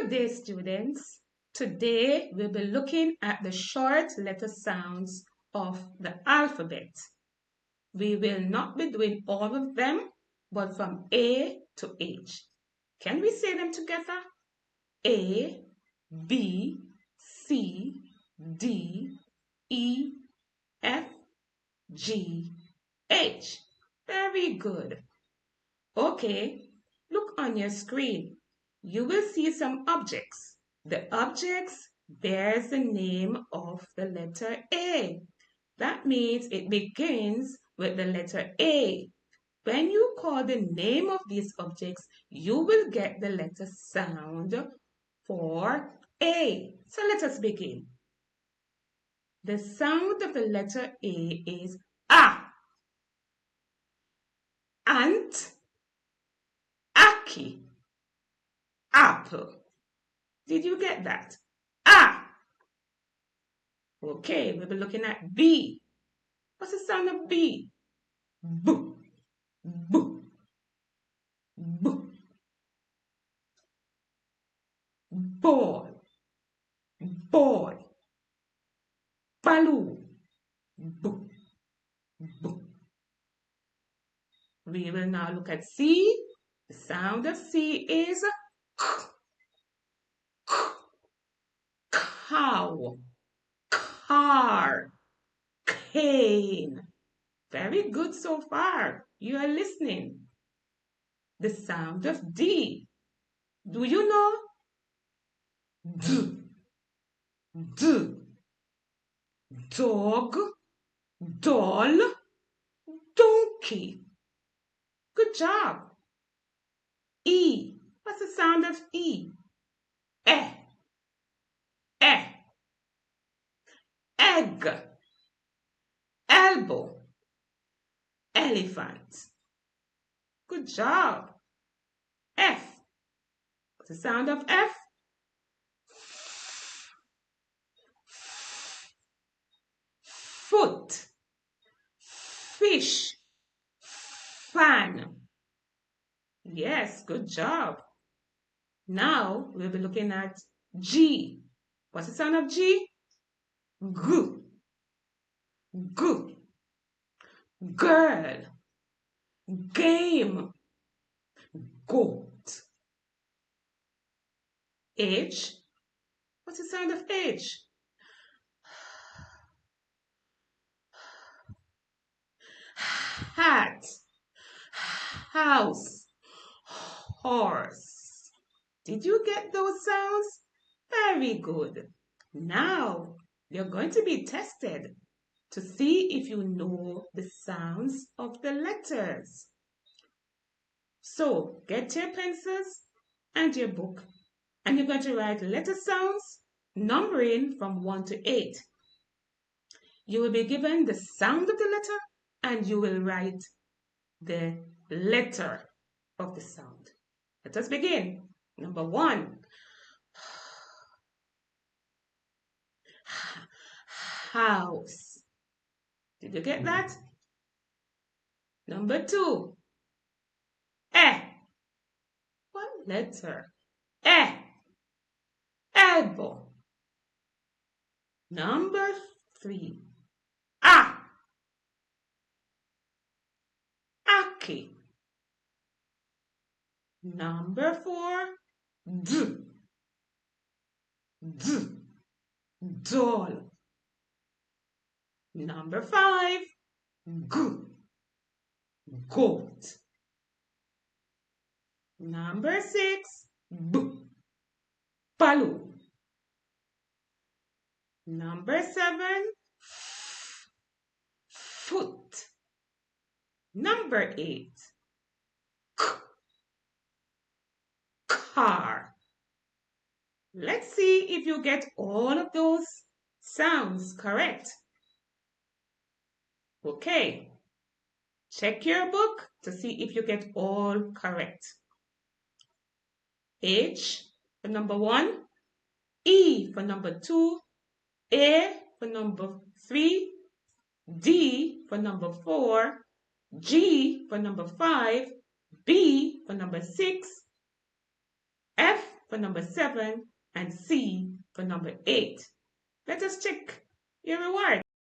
Good day, students. Today we'll be looking at the short letter sounds of the alphabet. We will not be doing all of them, but from A to H. Can we say them together? A, B, C, D, E, F, G, H. Very good. Okay, look on your screen. You will see some objects. The objects bears the name of the letter A. That means it begins with the letter A. When you call the name of these objects, you will get the letter sound for A. So let us begin. The sound of the letter A is A. Ant, Aki, apple. Did you get that? Ah! Okay, we'll be looking at B. What's the sound of B? Boo, boo, boo. Ball, boy. Baloo, boo, boo. We will now look at C. The sound of C is cow, car, cane. Very good so far. You are listening. The sound of D. Do you know? D, D. Dog, doll, donkey. Good job. E. What's the sound of E? Eh, eh. Egg, elbow, elephant. Good job. F. What's the sound of F? Foot, fish, fan. Yes, good job. Now we'll be looking at G. What's the sound of G? G, G. Girl, game, goat. H. What's the sound of H? Hat, house, horse. Did you get those sounds? Very good. Now you're going to be tested to see if you know the sounds of the letters. So get your pencils and your book, and you're going to write letter sounds numbering from 1 to 8. You will be given the sound of the letter and you will write the letter of the sound. Let us begin. Number 1. House. Did you get that? Number 2. Eh. One letter. Eh. Elbow. Number 3. Ah. Aki. Number 4. D. D. Doll. Number 5. G. Goat. Number 6. B. Baloo. Number 7. Foot. Number 8. Car. Let's see if you get all of those sounds correct. Okay. Check your book to see if you get all correct. H for number 1, E for number 2, A for number 3, D for number 4, G for number 5, B for number 6, F for number 7, and C for number 8. Let us check your reward.